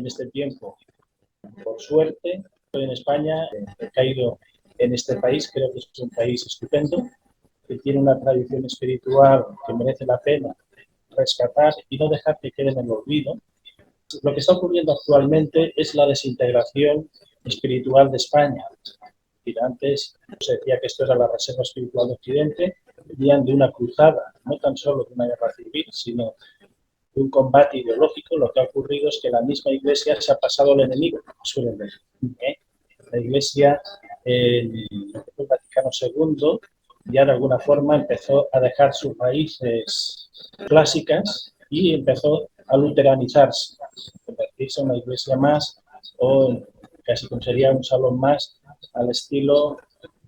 en este tiempo, por suerte. Estoy en España, he caído en este país, creo que es un país estupendo, que tiene una tradición espiritual que merece la pena rescatar y no dejar que quede en el olvido. Lo que está ocurriendo actualmente es la desintegración espiritual de España. Y antes se decía que esto era la reserva espiritual de Occidente, venían de una cruzada, no tan solo de una guerra civil, sino de un combate ideológico. Lo que ha ocurrido es que la misma Iglesia se ha pasado al enemigo, como suelen decir. La Iglesia, el Vaticano II, ya de alguna forma empezó a dejar sus raíces clásicas y empezó a luteranizarse, convertirse en una iglesia más, o casi como sería un salón más, al estilo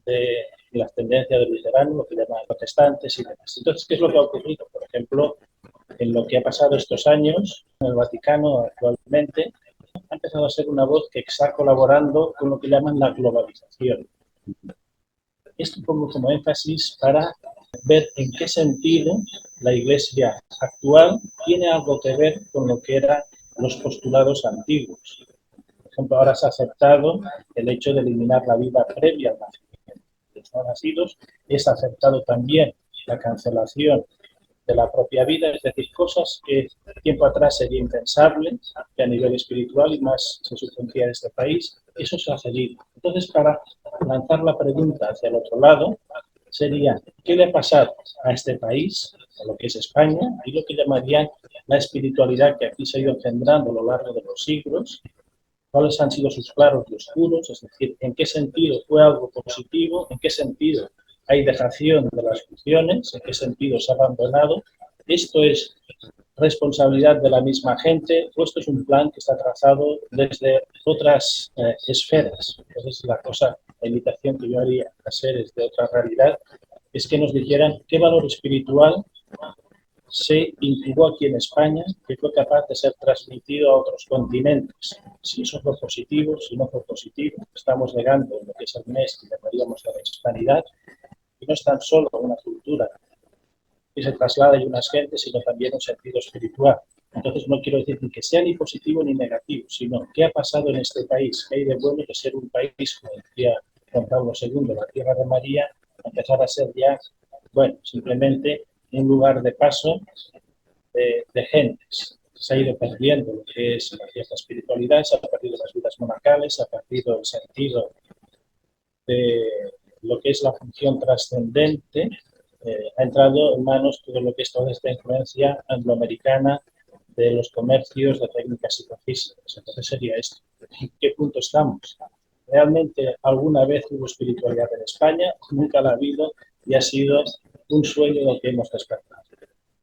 de las tendencias de Luterano, lo que llaman protestantes y demás. Entonces, ¿qué es lo que ha ocurrido? Por ejemplo, en lo que ha pasado estos años en el Vaticano actualmente, ha empezado a ser una voz que está colaborando con lo que llaman la globalización. Esto pongo como énfasis para ver en qué sentido la Iglesia actual tiene algo que ver con lo que eran los postulados antiguos. Por ejemplo, ahora se ha aceptado el hecho de eliminar la vida previa al nacimiento de los no nacidos, es aceptado también la cancelación de la propia vida, es decir, cosas que tiempo atrás sería impensable, que a nivel espiritual y más se supondría en este país, eso se ha cedido. Entonces, para lanzar la pregunta hacia el otro lado, sería, ¿qué le ha pasado a este país, a lo que es España, y lo que llamarían la espiritualidad que aquí se ha ido engendrando a lo largo de los siglos? ¿Cuáles han sido sus claros y oscuros? Es decir, ¿en qué sentido fue algo positivo? ¿En qué sentido hay dejación de las funciones? ¿En qué sentido se ha abandonado? ¿Esto es responsabilidad de la misma gente o esto es un plan que está trazado desde otras esferas? Entonces, la invitación que yo haría a seres de otra realidad es que nos dijeran qué valor espiritual se incubó aquí en España, que fue capaz de ser transmitido a otros continentes. Si eso fue positivo, si no fue positivo, estamos llegando en lo que es el mes que llamaríamos la hispanidad, y no es tan solo una cultura que se traslada en unas gentes, sino también un sentido espiritual. Entonces no quiero decir ni que sea ni positivo ni negativo, sino qué ha pasado en este país, qué hay de bueno de ser un país, como decía Juan Pablo II, la tierra de María, empezar a ser ya, bueno, simplemente un lugar de paso de gentes. Se ha ido perdiendo lo que es la cierta espiritualidad, se ha perdido las vidas monacales, se ha perdido el sentido de lo que es la función trascendente, ha entrado en manos todo lo que es toda esta influencia angloamericana de los comercios, de técnicas psicofísicas. Entonces sería esto. ¿En qué punto estamos? ¿Realmente alguna vez hubo espiritualidad en España? Nunca la ha habido y ha sido un sueño del que hemos despertado.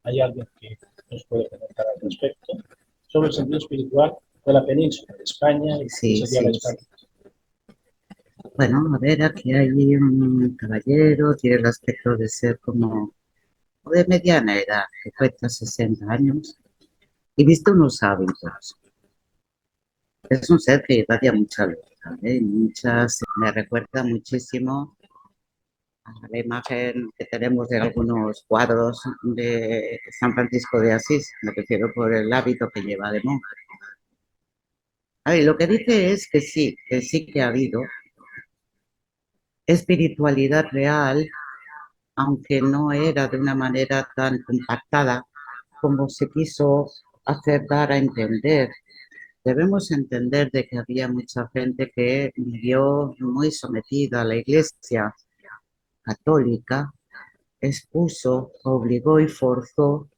¿Hay alguien que nos puede comentar al respecto sobre el sentido espiritual de la península de España y Sí, sería la sí, España? sí. Bueno, a ver, aquí hay un caballero, tiene el aspecto de ser como de mediana edad, que cuenta 60 años, y viste unos hábitos. Es un ser que irradia mucha luz, ¿vale? Me recuerda muchísimo a la imagen que tenemos de algunos cuadros de San Francisco de Asís, me refiero por el hábito que lleva de monje. A ver, lo que dice es que sí que ha habido espiritualidad real, aunque no era de una manera tan compactada como se quiso hacer dar a entender. Debemos entender de que había mucha gente que vivió muy sometida a la Iglesia católica, expuso, obligó y forzó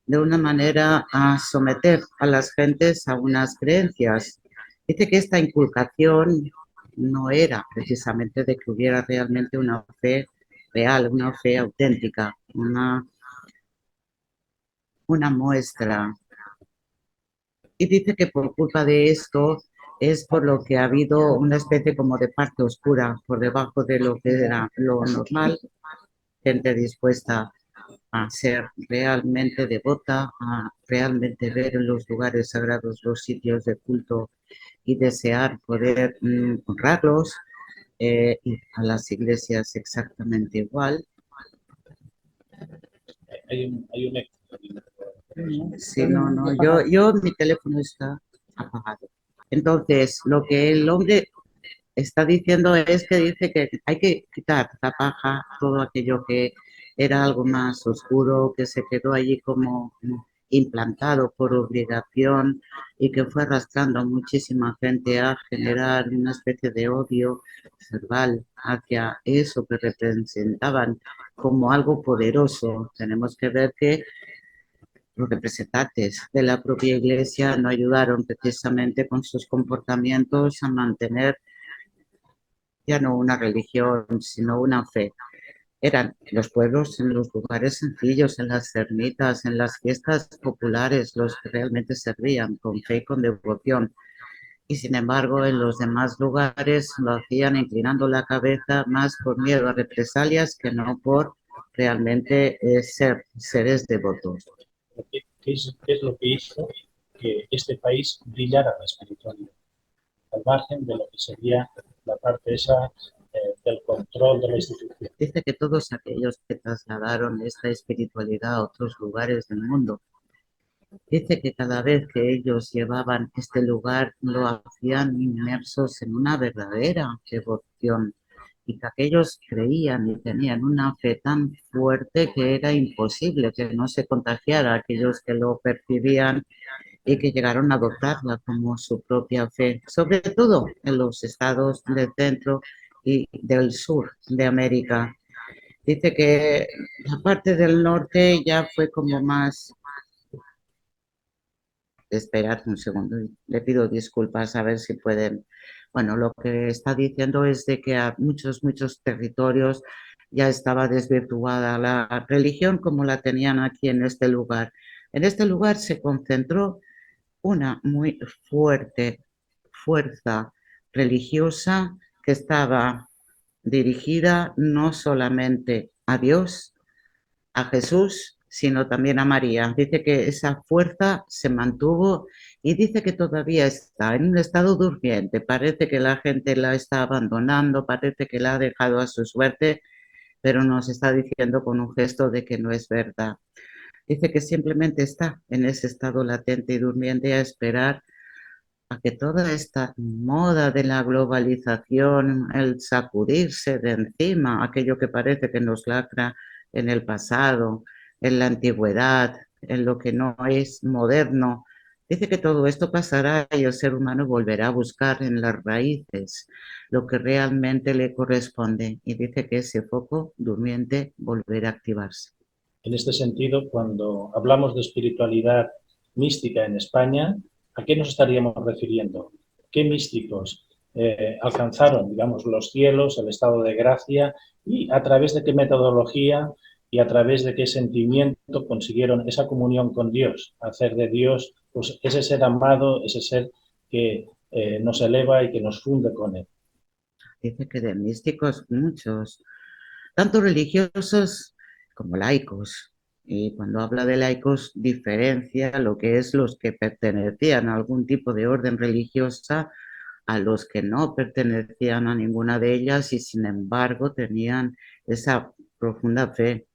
de una manera a someter a las gentes a unas creencias. Dice que esta inculcación no era precisamente de que hubiera realmente una fe real, una fe auténtica, una muestra. Y dice que por culpa de esto es por lo que ha habido una especie como de parte oscura por debajo de lo que era lo normal, gente dispuesta a ser realmente devota, a realmente ver en los lugares sagrados los sitios de culto y desear poder honrarlos, y a las iglesias exactamente igual. Hay un Sí, no, mi teléfono está apagado. Entonces, lo que el hombre está diciendo es que dice que hay que quitar la paja, todo aquello que era algo más oscuro, que se quedó allí como implantado por obligación y que fue arrastrando a muchísima gente a generar una especie de odio verbal hacia eso que representaban como algo poderoso. Tenemos que ver que los representantes de la propia Iglesia no ayudaron precisamente con sus comportamientos a mantener ya no una religión, sino una fe. Eran los pueblos en los lugares sencillos, en las ermitas, en las fiestas populares, los que realmente servían con fe y con devoción. Y sin embargo, en los demás lugares lo hacían inclinando la cabeza más por miedo a represalias que no por realmente ser seres devotos. ¿Qué es lo que hizo que este país brillara la espiritualidad? Al margen de lo que sería la parte esa del control de la institución. Dice que todos aquellos que trasladaron esta espiritualidad a otros lugares del mundo, dice que cada vez que ellos llevaban este lugar lo hacían inmersos en una verdadera devoción y que aquellos creían y tenían una fe tan fuerte que era imposible que no se contagiara a aquellos que lo percibían y que llegaron a adoptarla como su propia fe, sobre todo en los estados del centro y del sur de América. Dice que la parte del norte ya fue como más. Esperad un segundo, le pido disculpas a ver si pueden. Bueno, lo que está diciendo es de que a muchos territorios ya estaba desvirtuada la religión como la tenían aquí en este lugar. En este lugar se concentró una muy fuerte fuerza religiosa que estaba dirigida no solamente a Dios, a Jesús, sino también a María. Dice que esa fuerza se mantuvo y dice que todavía está en un estado durmiente. Parece que la gente la está abandonando, parece que la ha dejado a su suerte, pero nos está diciendo con un gesto de que no es verdad. Dice que simplemente está en ese estado latente y durmiente a esperar a que toda esta moda de la globalización, el sacudirse de encima, aquello que parece que nos lacra en el pasado, en la antigüedad, en lo que no es moderno, dice que todo esto pasará y el ser humano volverá a buscar en las raíces lo que realmente le corresponde y dice que ese foco durmiente volverá a activarse. En este sentido, cuando hablamos de espiritualidad mística en España, ¿a qué nos estaríamos refiriendo? ¿Qué místicos alcanzaron, digamos, los cielos, el estado de gracia y a través de qué metodología y a través de qué sentimiento consiguieron esa comunión con Dios, hacer de Dios pues, ese ser amado, ese ser que nos eleva y que nos funde con él? Dice que de místicos muchos, tanto religiosos como laicos. Y cuando habla de laicos, diferencia lo que es los que pertenecían a algún tipo de orden religiosa a los que no pertenecían a ninguna de ellas y sin embargo tenían esa profunda fe.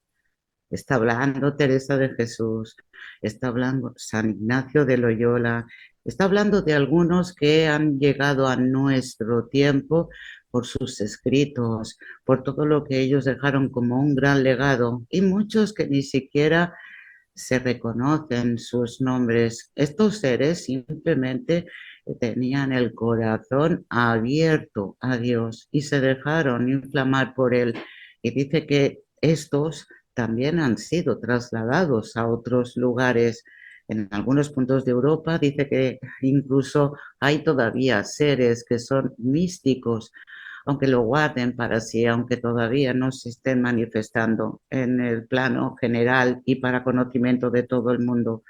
Está hablando Teresa de Jesús, está hablando San Ignacio de Loyola, está hablando de algunos que han llegado a nuestro tiempo por sus escritos, por todo lo que ellos dejaron como un gran legado y muchos que ni siquiera se reconocen sus nombres. Estos seres simplemente tenían el corazón abierto a Dios y se dejaron inflamar por él. Y dice que estos también han sido trasladados a otros lugares. En algunos puntos de Europa dice que incluso hay todavía seres que son místicos, aunque lo guarden para sí, aunque todavía no se estén manifestando en el plano general y para conocimiento de todo el mundo.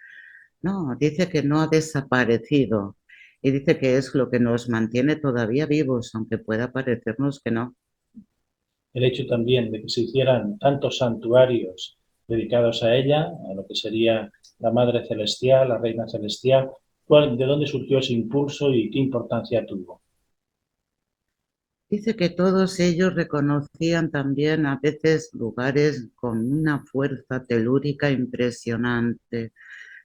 No, dice que no ha desaparecido y dice que es lo que nos mantiene todavía vivos, aunque pueda parecernos que no. El hecho también de que se hicieran tantos santuarios dedicados a ella, a lo que sería la Madre Celestial, la Reina Celestial, ¿de dónde surgió ese impulso y qué importancia tuvo? Dice que todos ellos reconocían también a veces lugares con una fuerza telúrica impresionante,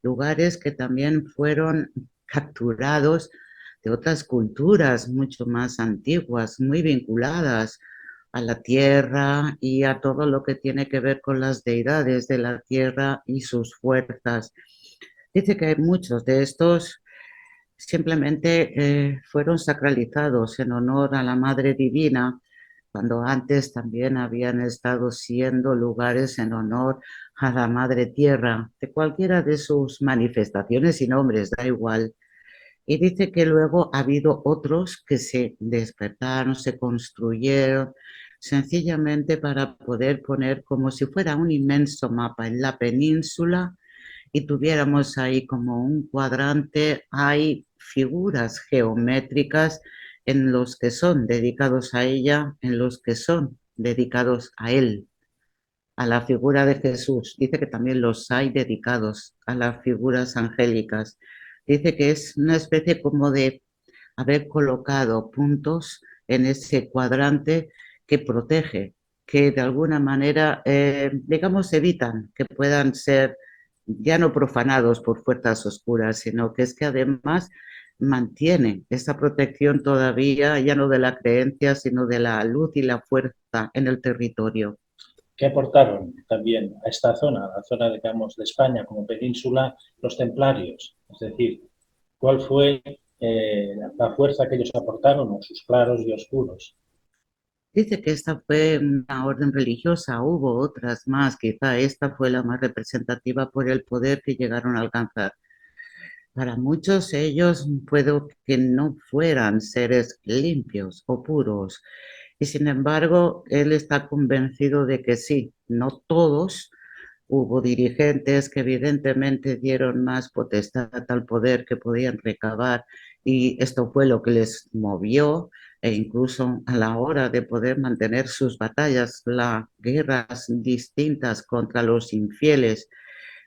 lugares que también fueron capturados de otras culturas mucho más antiguas, muy vinculadas a la tierra y a todo lo que tiene que ver con las deidades de la tierra y sus fuerzas. Dice que muchos de estos simplemente fueron sacralizados en honor a la Madre Divina, cuando antes también habían estado siendo lugares en honor a la Madre Tierra, de cualquiera de sus manifestaciones y nombres, da igual. Y dice que luego ha habido otros que se despertaron, se construyeron, sencillamente para poder poner como si fuera un inmenso mapa en la península y tuviéramos ahí como un cuadrante, hay figuras geométricas en los que son dedicados a ella, en los que son dedicados a él, a la figura de Jesús. Dice que también los hay dedicados a las figuras angélicas. Dice que es una especie como de haber colocado puntos en ese cuadrante que protege, que de alguna manera, digamos, evitan que puedan ser ya no profanados por fuerzas oscuras, sino que es que además mantiene esa protección todavía, ya no de la creencia, sino de la luz y la fuerza en el territorio. ¿Qué aportaron también a esta zona, a la zona, digamos, de España como península, los templarios? Es decir, ¿cuál fue la fuerza que ellos aportaron, o sus claros y oscuros? Dice que esta fue una orden religiosa, hubo otras más, quizá esta fue la más representativa por el poder que llegaron a alcanzar. Para muchos ellos puede que no fueran seres limpios o puros, y sin embargo él está convencido de que sí, no todos. Hubo dirigentes que evidentemente dieron más potestad al poder que podían recabar y esto fue lo que les movió e incluso a la hora de poder mantener sus batallas, las guerras distintas contra los infieles.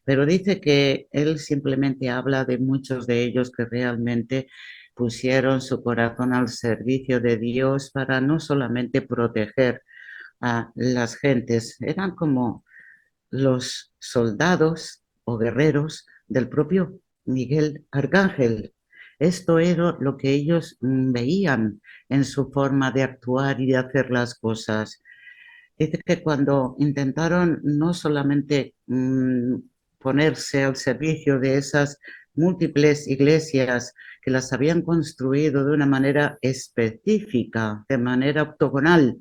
Pero dice que él simplemente habla de muchos de ellos que realmente pusieron su corazón al servicio de Dios para no solamente proteger a las gentes, eran como los soldados o guerreros del propio Miguel Arcángel. Esto era lo que ellos veían en su forma de actuar y de hacer las cosas. Dice que cuando intentaron no solamente ponerse al servicio de esas múltiples iglesias que las habían construido de una manera específica, de manera octogonal,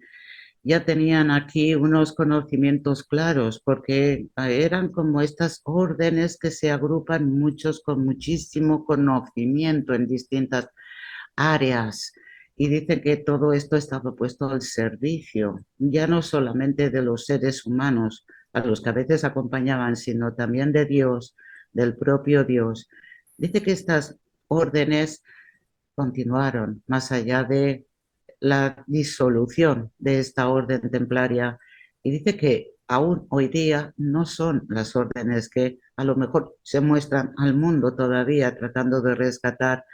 ya tenían aquí unos conocimientos claros, porque eran como estas órdenes que se agrupan muchos con muchísimo conocimiento en distintas áreas. Y dicen que todo esto estaba puesto al servicio, ya no solamente de los seres humanos, a los que a veces acompañaban, sino también de Dios, del propio Dios. Dice que estas órdenes continuaron más allá de la disolución de esta orden templaria y dice que aún hoy día no son las órdenes que a lo mejor se muestran al mundo todavía tratando de rescatar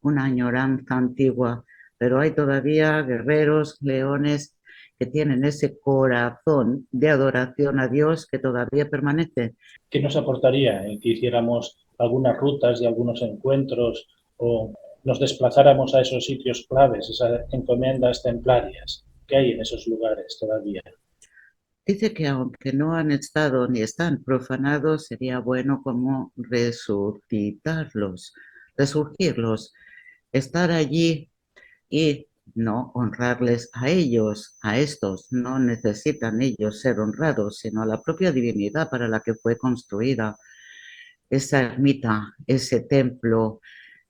una añoranza antigua, pero hay todavía guerreros, leones que tienen ese corazón de adoración a Dios que todavía permanece. ¿Qué nos aportaría el que hiciéramos algunas rutas y algunos encuentros o nos desplazáramos a esos sitios claves, esas encomiendas templarias que hay en esos lugares todavía? Dice que aunque no han estado ni están profanados, sería bueno como resucitarlos, resurgirlos, estar allí y no honrarles a ellos, a estos. No necesitan ellos ser honrados, sino a la propia divinidad para la que fue construida esa ermita, ese templo,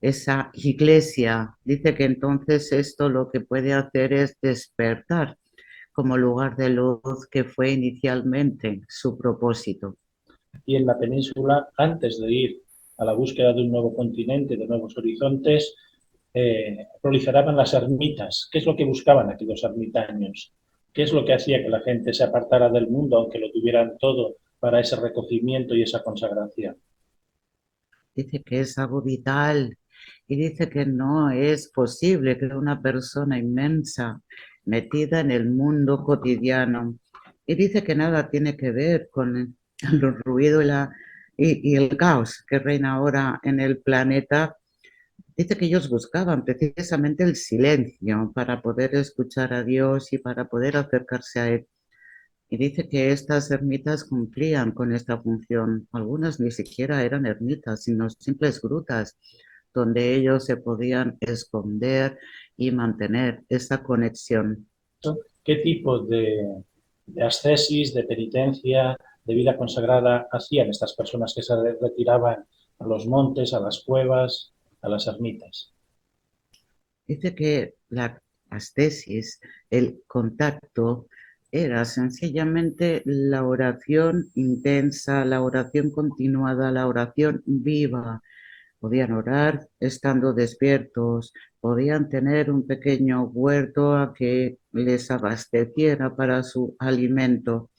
esa iglesia. Dice que entonces esto lo que puede hacer es despertar como lugar de luz que fue inicialmente su propósito. Y en la península, antes de ir a la búsqueda de un nuevo continente, de nuevos horizontes, proliferaban las ermitas. ¿Qué es lo que buscaban aquellos ermitaños? ¿Qué es lo que hacía que la gente se apartara del mundo, aunque lo tuvieran todo, para ese recogimiento y esa consagración? Dice que es algo vital y dice que no es posible que una persona inmensa metida en el mundo cotidiano y dice que nada tiene que ver con el ruido y el caos que reina ahora en el planeta, Dice que ellos buscaban precisamente el silencio para poder escuchar a Dios y para poder acercarse a Él. Y dice que estas ermitas cumplían con esta función. Algunas ni siquiera eran ermitas, sino simples grutas donde ellos se podían esconder y mantener esa conexión. ¿Qué tipo de ascesis, de penitencia, de vida consagrada hacían estas personas que se retiraban a los montes, a las cuevas, a las ermitas? Dice que la ascesis, el contacto, era sencillamente la oración intensa, la oración continuada, la oración viva. Podían orar estando despiertos, podían tener un pequeño huerto a que les abasteciera para su alimento.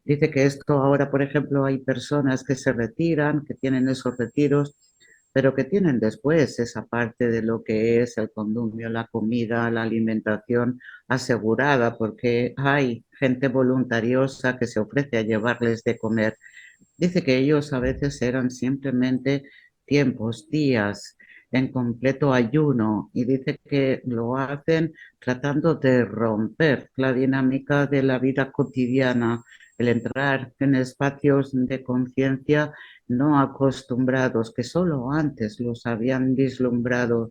Dice que esto ahora, por ejemplo, hay personas que se retiran, que tienen esos retiros, pero que tienen después esa parte de lo que es el condumio, la comida, la alimentación asegurada, porque hay gente voluntariosa que se ofrece a llevarles de comer. Dice que ellos a veces eran simplemente tiempos, días en completo ayuno y dice que lo hacen tratando de romper la dinámica de la vida cotidiana, el entrar en espacios de conciencia no acostumbrados, que solo antes los habían vislumbrado,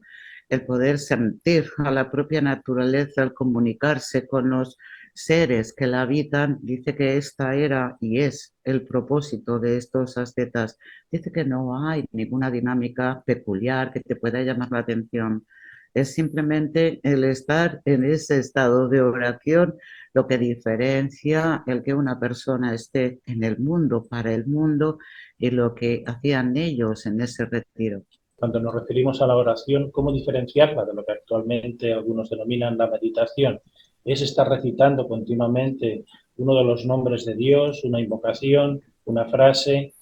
el poder sentir a la propia naturaleza, el comunicarse con los seres que la habitan. Dice que esta era y es el propósito de estos ascetas. Dice que no hay ninguna dinámica peculiar que te pueda llamar la atención. Es simplemente el estar en ese estado de oración lo que diferencia el que una persona esté en el mundo, para el mundo, y lo que hacían ellos en ese retiro. Cuando nos referimos a la oración, ¿cómo diferenciarla de lo que actualmente algunos denominan la meditación? Es estar recitando continuamente uno de los nombres de Dios, una invocación, una frase.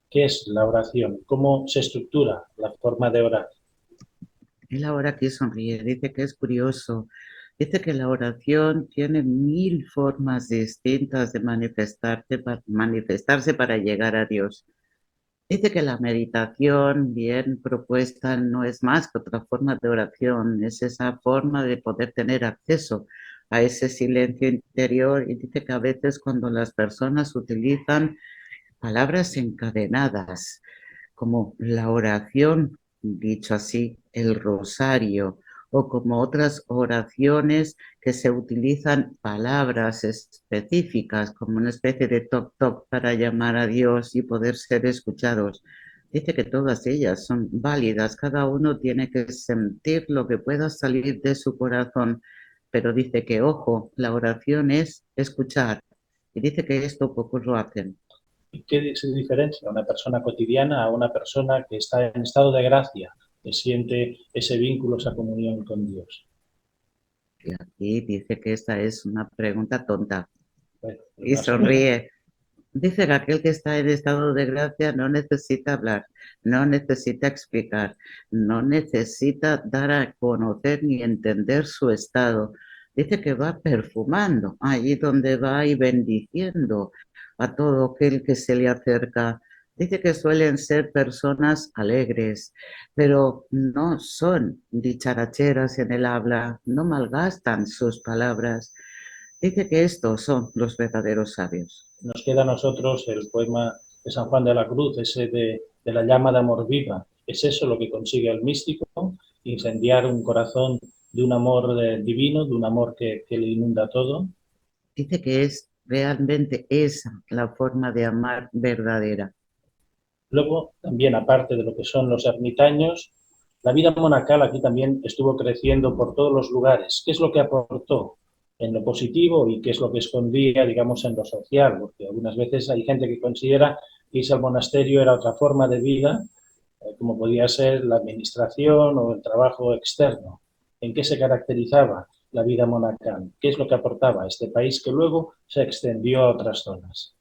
¿Qué es la oración? ¿Cómo se estructura la forma de orar? Él ahora aquí sonríe, dice que es curioso. Dice que la oración tiene 1000 formas distintas de manifestarse para llegar a Dios. Dice que la meditación bien propuesta no es más que otra forma de oración, es esa forma de poder tener acceso a ese silencio interior, y dice que a veces cuando las personas utilizan palabras encadenadas, como la oración, dicho así, el rosario, o como otras oraciones que se utilizan palabras específicas, como una especie de toc toc para llamar a Dios y poder ser escuchados. Dice que todas ellas son válidas, cada uno tiene que sentir lo que pueda salir de su corazón, pero dice que, ojo, la oración es escuchar, y dice que esto pocos lo hacen. ¿Y qué se diferencia una persona cotidiana a una persona que está en estado de gracia, que siente ese vínculo, esa comunión con Dios? Y aquí dice que esta es una pregunta tonta Bueno, y más o menos. sonríe. Dice que aquel que está en estado de gracia no necesita hablar, no necesita explicar, no necesita dar a conocer ni entender su estado. Dice que va perfumando allí donde va y bendiciendo a todo aquel que se le acerca. Dice que suelen ser personas alegres, pero no son dicharacheras en el habla, no malgastan sus palabras. Dice que estos son los verdaderos sabios. Nos queda a nosotros el poema de San Juan de la Cruz, ese de la llama de amor viva. ¿Es eso lo que consigue el místico? Incendiar un corazón de un amor divino, de un amor que le inunda todo. Dice que es realmente esa la forma de amar verdadera. Luego, también aparte de lo que son los ermitaños, la vida monacal aquí también estuvo creciendo por todos los lugares. ¿Qué es lo que aportó en lo positivo y qué es lo que escondía, digamos, en lo social? Porque algunas veces hay gente que considera que irse al monasterio era otra forma de vida, como podía ser la administración o el trabajo externo. ¿En qué se caracterizaba la vida monacal? ¿Qué es lo que aportaba a este país que luego se extendió a otras zonas?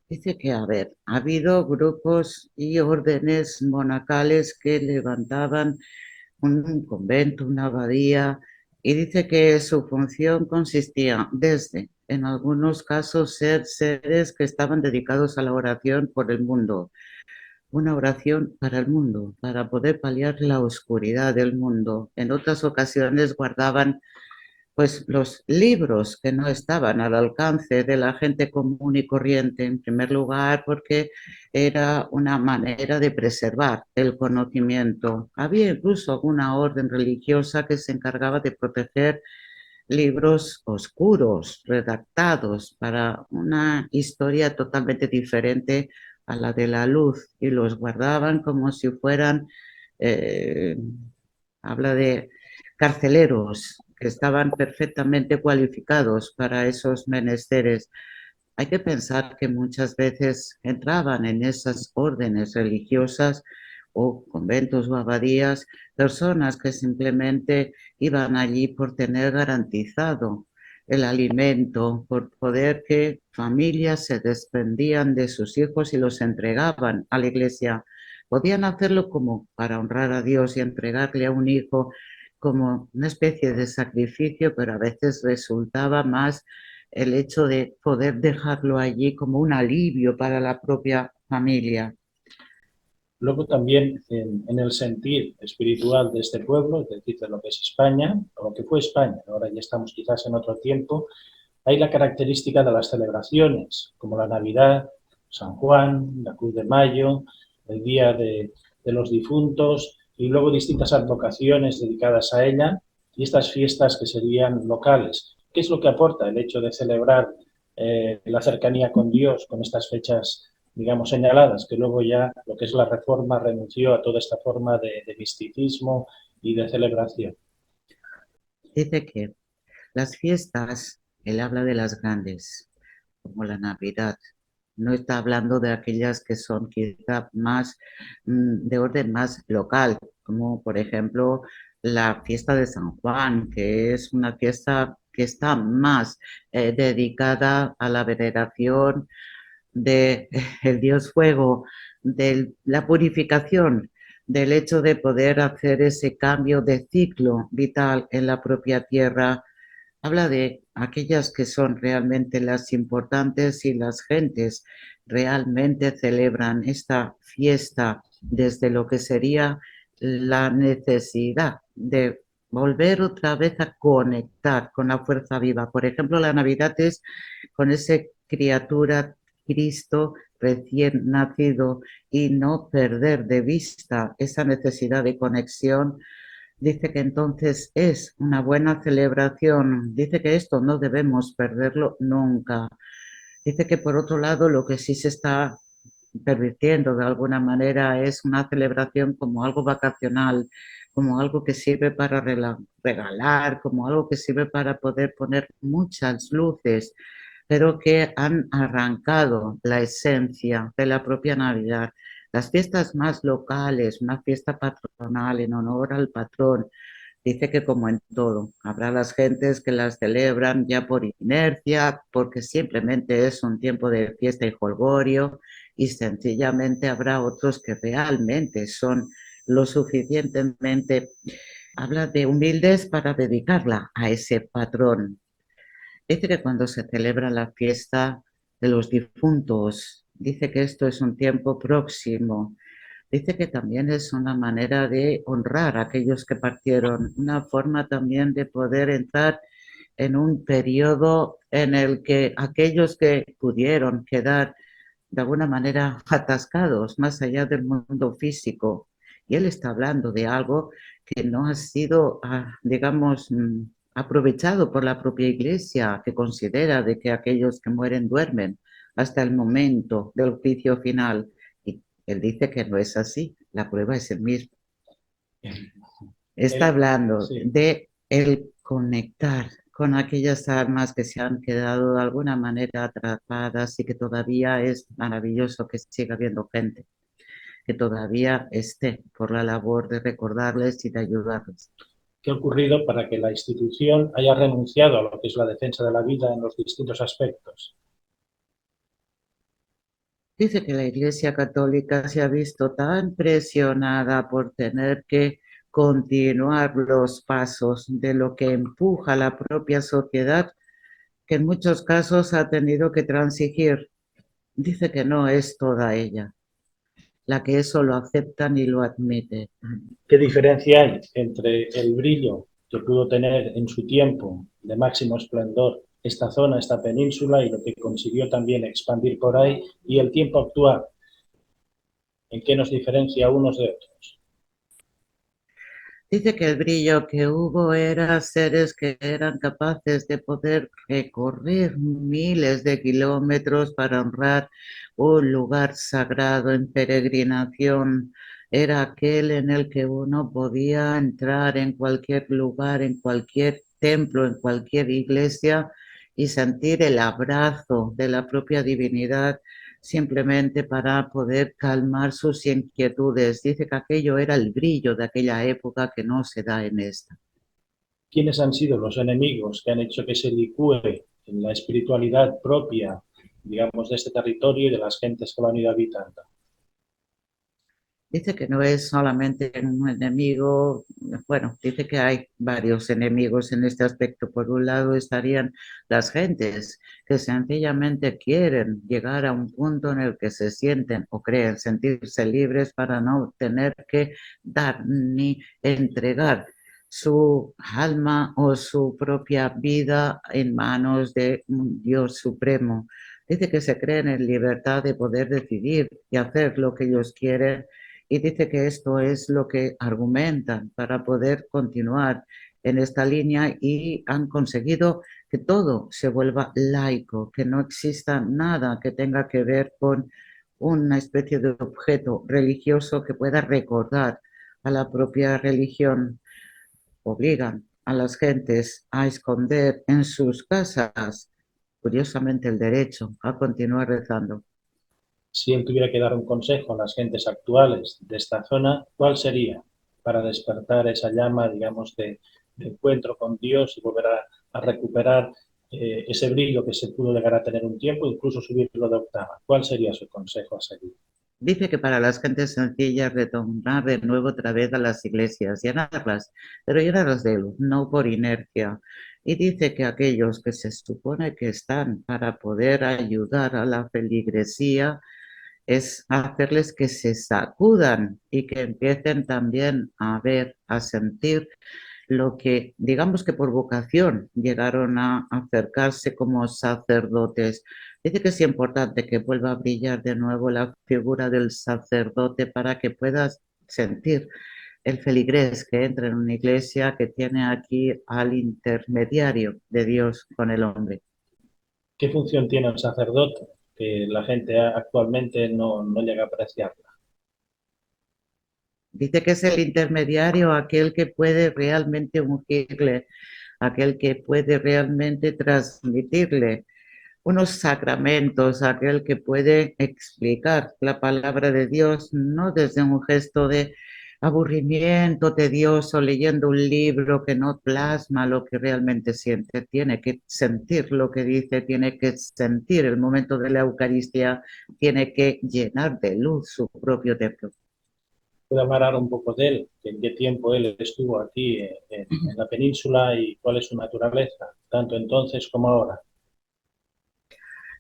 Dice que, a ver, ha habido grupos y órdenes monacales que levantaban un convento, una abadía, y dice que su función consistía desde, en algunos casos, ser seres que estaban dedicados a la oración por el mundo, una oración para el mundo, para poder paliar la oscuridad del mundo. En otras ocasiones guardaban pues los libros que no estaban al alcance de la gente común y corriente, en primer lugar, porque era una manera de preservar el conocimiento. Había incluso alguna orden religiosa que se encargaba de proteger libros oscuros, redactados para una historia totalmente diferente a la de la luz, y los guardaban como si fueran, eh, habla de carceleros que estaban perfectamente cualificados para esos menesteres. Hay que pensar que muchas veces entraban en esas órdenes religiosas o conventos o abadías personas que simplemente iban allí por tener garantizado el alimento, por poder que familias se desprendían de sus hijos y los entregaban a la iglesia. Podían hacerlo como para honrar a Dios y entregarle a un hijo como una especie de sacrificio, pero a veces resultaba más el hecho de poder dejarlo allí como un alivio para la propia familia. Luego también en el sentir espiritual de este pueblo, es decir, de lo que es España, o lo que fue España, ahora ya estamos quizás en otro tiempo, hay la característica de las celebraciones, como la Navidad, San Juan, la Cruz de Mayo, el Día de los Difuntos, y luego distintas advocaciones dedicadas a ella, y estas fiestas que serían locales. ¿Qué es lo que aporta el hecho de celebrar la cercanía con Dios con estas fechas, digamos, señaladas, que luego ya lo que es la Reforma renunció a toda esta forma de misticismo y de celebración? Dice que las fiestas, él habla de las grandes, como la Navidad. No está hablando de aquellas que son quizá más de orden más local, como por ejemplo la fiesta de San Juan, que es una fiesta que está más dedicada a la veneración de el Dios Fuego, de la purificación, del hecho de poder hacer ese cambio de ciclo vital en la propia tierra. Habla de aquellas que son realmente las importantes, y las gentes realmente celebran esta fiesta desde lo que sería la necesidad de volver otra vez a conectar con la fuerza viva. Por ejemplo, la Navidad es con ese criatura Cristo recién nacido, y no perder de vista esa necesidad de conexión. Dice que entonces es una buena celebración. Dice que esto no debemos perderlo nunca. Dice que por otro lado lo que sí se está pervirtiendo de alguna manera es una celebración como algo vacacional, como algo que sirve para regalar, como algo que sirve para poder poner muchas luces, pero que han arrancado la esencia de la propia Navidad. Las fiestas más locales, una fiesta patronal en honor al patrón, dice que como en todo, habrá las gentes que las celebran ya por inercia, porque simplemente es un tiempo de fiesta y jolgorio, y sencillamente habrá otros que realmente son lo suficientemente, habla de humildes para dedicarla a ese patrón. Dice que cuando se celebra la fiesta de los difuntos, dice que esto es un tiempo próximo. Dice que también es una manera de honrar a aquellos que partieron, una forma también de poder entrar en un periodo en el que aquellos que pudieron quedar de alguna manera atascados más allá del mundo físico. Y él está hablando de algo que no ha sido, digamos, aprovechado por la propia Iglesia, que considera de que aquellos que mueren duermen hasta el momento del juicio final. Y él dice que no es así, la prueba es el mismo. Está hablando Sí. de el conectar con aquellas almas que se han quedado de alguna manera atrapadas, y que todavía es maravilloso que siga habiendo gente que todavía esté por la labor de recordarles y de ayudarles. ¿Qué ha ocurrido para que la institución haya renunciado a lo que es la defensa de la vida en los distintos aspectos? Dice que la Iglesia Católica se ha visto tan presionada por tener que continuar los pasos de lo que empuja la propia sociedad, que en muchos casos ha tenido que transigir. Dice que no es toda ella. la que eso lo aceptan y lo admite. ¿Qué diferencia hay entre el brillo que pudo tener en su tiempo de máximo esplendor esta zona, esta península, y lo que consiguió también expandir por ahí, y el tiempo actual? ¿En qué nos diferencia unos de otros? Dice que el brillo que hubo era seres que eran capaces de poder recorrer miles de kilómetros para honrar un lugar sagrado en peregrinación. Era aquel en el que uno podía entrar en cualquier lugar, en cualquier templo, en cualquier iglesia y sentir el abrazo de la propia divinidad simplemente para poder calmar sus inquietudes. Dice que aquello era el brillo de aquella época que no se da en esta. ¿Quiénes han sido los enemigos que han hecho que se licúe en la espiritualidad propia, digamos, de este territorio y de las gentes que lo han ido habitando? Dice que no es solamente un enemigo, bueno, dice que hay varios enemigos en este aspecto. Por un lado estarían las gentes que sencillamente quieren llegar a un punto en el que se sienten o creen sentirse libres para no tener que dar ni entregar su alma o su propia vida en manos de un Dios supremo. Dice que se creen en libertad de poder decidir y hacer lo que ellos quieren y dice que esto es lo que argumentan para poder continuar en esta línea y han conseguido que todo se vuelva laico, que no exista nada que tenga que ver con una especie de objeto religioso que pueda recordar a la propia religión. Obligan a las gentes a esconder en sus casas, curiosamente, el derecho a continuar rezando. Si él tuviera que dar un consejo a las gentes actuales de esta zona, ¿cuál sería para despertar esa llama, digamos, de encuentro con Dios y volver a recuperar ese brillo que se pudo llegar a tener un tiempo, incluso subirlo de octava? ¿Cuál sería su consejo a seguir? Dice que para las gentes sencillas retornar de nuevo otra vez a las iglesias, llenarlas, pero llenarlas de luz, no por inercia. Y dice que aquellos que se supone que están para poder ayudar a la feligresía es hacerles que se sacudan y que empiecen también a ver, a sentir lo que, digamos que por vocación, llegaron a acercarse como sacerdotes. Dice que es importante que vuelva a brillar de nuevo la figura del sacerdote para que puedas sentir el feligrés que entra en una iglesia que tiene aquí al intermediario de Dios con el hombre. ¿Qué función tiene el sacerdote que la gente actualmente no llega a apreciarla? Dice que es el intermediario, aquel que puede realmente ungirle, aquel que puede realmente transmitirle unos sacramentos, aquel que puede explicar la palabra de Dios, no desde un gesto de aburrimiento tedioso leyendo un libro que no plasma lo que realmente siente, tiene que sentir lo que dice, tiene que sentir el momento de la Eucaristía, tiene que llenar de luz su propio templo. ¿Puede hablar un poco de él? ¿En qué tiempo él estuvo aquí en la península y cuál es su naturaleza, tanto entonces como ahora?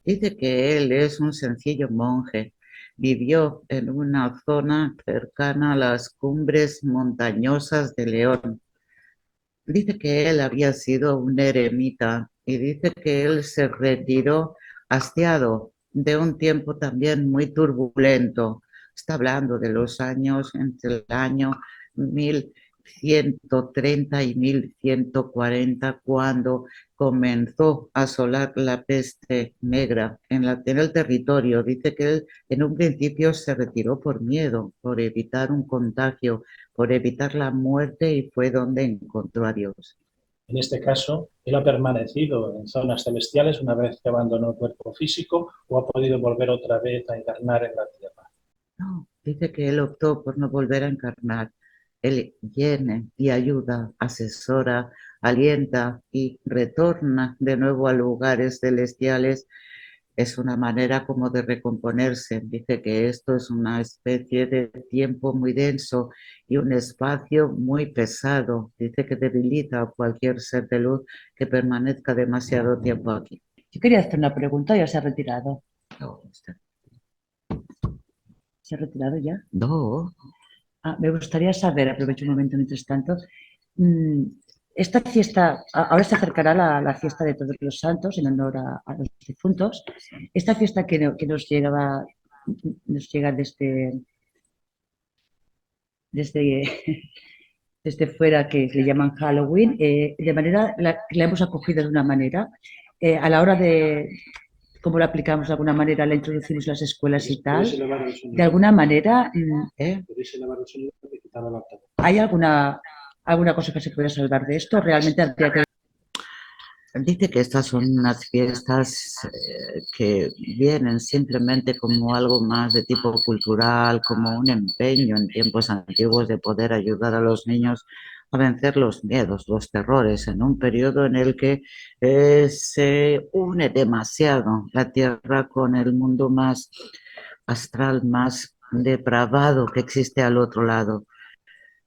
Dice que él es un sencillo monje. Vivió en una zona cercana a las cumbres montañosas de León. Dice que él había sido un eremita y dice que él se retiró hastiado de un tiempo también muy turbulento. Está hablando de los años entre el año 1130 y 1140, cuando comenzó a asolar la peste negra en el territorio. Dice que él en un principio se retiró por miedo, por evitar un contagio, por evitar la muerte y fue donde encontró a Dios. En este caso, él ha permanecido en zonas celestiales una vez que abandonó el cuerpo físico o ha podido volver otra vez a encarnar en la tierra. No, dice que él optó por no volver a encarnar. Él viene y ayuda, asesora, alienta y retorna de nuevo a lugares celestiales. Es una manera como de recomponerse. Dice que esto es una especie de tiempo muy denso y un espacio muy pesado. Dice que debilita a cualquier ser de luz que permanezca demasiado tiempo aquí. Yo quería hacer una pregunta, ya se ha retirado. Oh, está. ¿Se ha retirado ya? No, Me gustaría saber, aprovecho un momento mientras tanto, mm, esta fiesta, ahora se acercará la fiesta de Todos los Santos en honor a los difuntos. Esta fiesta que nos llega desde, desde fuera, que le llaman Halloween, la hemos acogido de una manera. A la hora de cómo la aplicamos de alguna manera, la introducimos en las escuelas y tal, de alguna manera, ¿hay alguna cosa que se pueda salvar de esto? Realmente habría que... dice que estas son unas fiestas que vienen simplemente como algo más de tipo cultural, como un empeño en tiempos antiguos de poder ayudar a los niños a vencer los miedos, los terrores, en un periodo en el que se une demasiado la tierra con el mundo más astral, más depravado que existe al otro lado.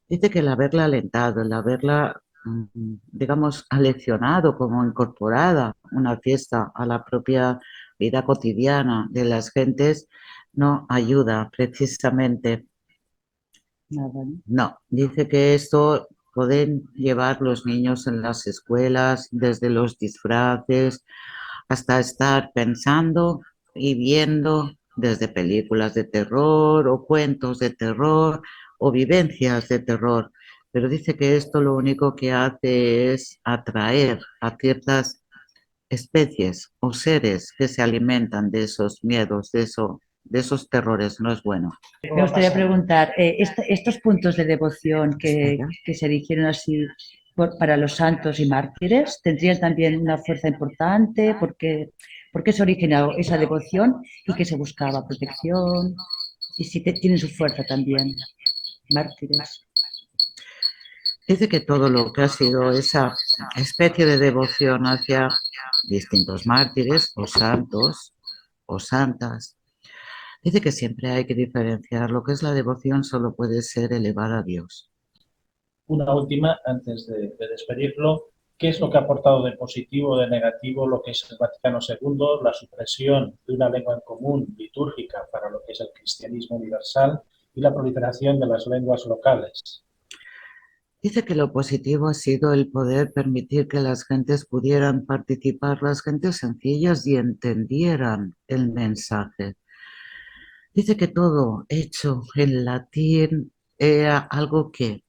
Dice que el haberla alentado, el haberla, digamos, aleccionado como incorporada una fiesta a la propia vida cotidiana de las gentes, no ayuda precisamente. Nada, ¿no? No, dice que esto pueden llevar los niños en las escuelas, desde los disfraces hasta estar pensando y viendo desde películas de terror o cuentos de terror o vivencias de terror. Pero dice que esto lo único que hace es atraer a ciertas especies o seres que se alimentan de esos miedos, de esos terrores. No es bueno. Me gustaría preguntar, estos puntos de devoción Espera. que se erigieron así para los santos y mártires, ¿tendrían también una fuerza importante? ¿Por qué se originó esa devoción y qué se buscaba? ¿Protección? Y si tienen su fuerza también, mártires. Dice que todo lo que ha sido esa especie de devoción hacia distintos mártires o santos o santas, dice que siempre hay que diferenciar. Lo que es la devoción solo puede ser elevar a Dios. Una última, antes de despedirlo. ¿Qué es lo que ha aportado de positivo o de negativo lo que es el Vaticano II, la supresión de una lengua en común litúrgica para lo que es el cristianismo universal y la proliferación de las lenguas locales? Dice que lo positivo ha sido el poder permitir que las gentes pudieran participar, las gentes sencillas, y entendieran el mensaje. Dice que todo hecho en latín era algo que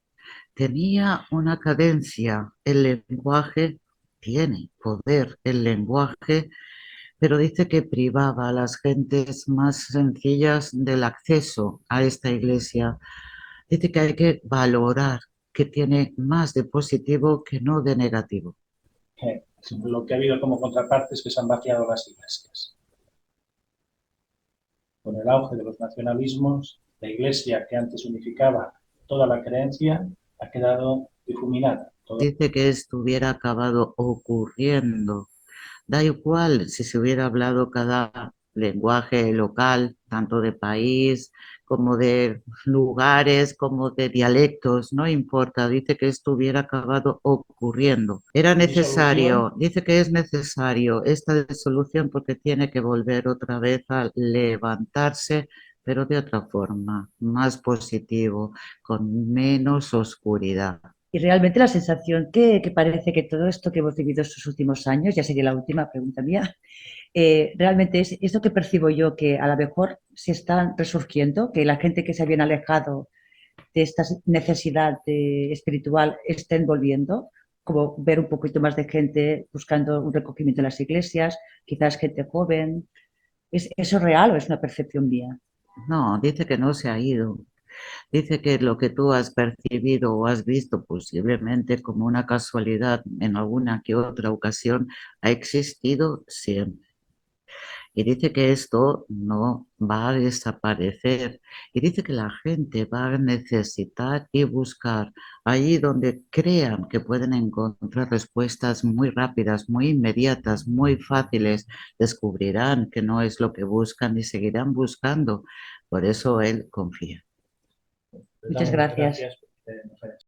tenía una cadencia. El lenguaje tiene poder, el lenguaje, pero dice que privaba a las gentes más sencillas del acceso a esta iglesia. Dice que hay que valorar que tiene más de positivo que no de negativo. Lo que ha habido como contraparte es que se han vaciado las iglesias. Con el auge de los nacionalismos, la iglesia que antes unificaba toda la creencia ha quedado difuminada. Dice que esto hubiera acabado ocurriendo. Da igual si se hubiera hablado cada lenguaje local, tanto de país como de lugares, como de dialectos, no importa. Dice que esto hubiera acabado ocurriendo. Era necesario, dice que es necesario esta disolución porque tiene que volver otra vez a levantarse, pero de otra forma, más positivo, con menos oscuridad. Y realmente la sensación que parece que todo esto que hemos vivido estos últimos años, ya sería la última pregunta mía, realmente es esto que percibo yo, que a lo mejor se están resurgiendo, que la gente que se habían alejado de esta necesidad espiritual estén volviendo, como ver un poquito más de gente buscando un recogimiento en las iglesias, quizás gente joven. ¿Es eso real o es una percepción mía? No, dice que no se ha ido. Dice que lo que tú has percibido o has visto posiblemente como una casualidad en alguna que otra ocasión ha existido siempre. Y dice que esto no va a desaparecer. Y dice que la gente va a necesitar y buscar allí donde crean que pueden encontrar respuestas muy rápidas, muy inmediatas, muy fáciles. Descubrirán que no es lo que buscan y seguirán buscando. Por eso él confía. Muchas gracias. Gracias.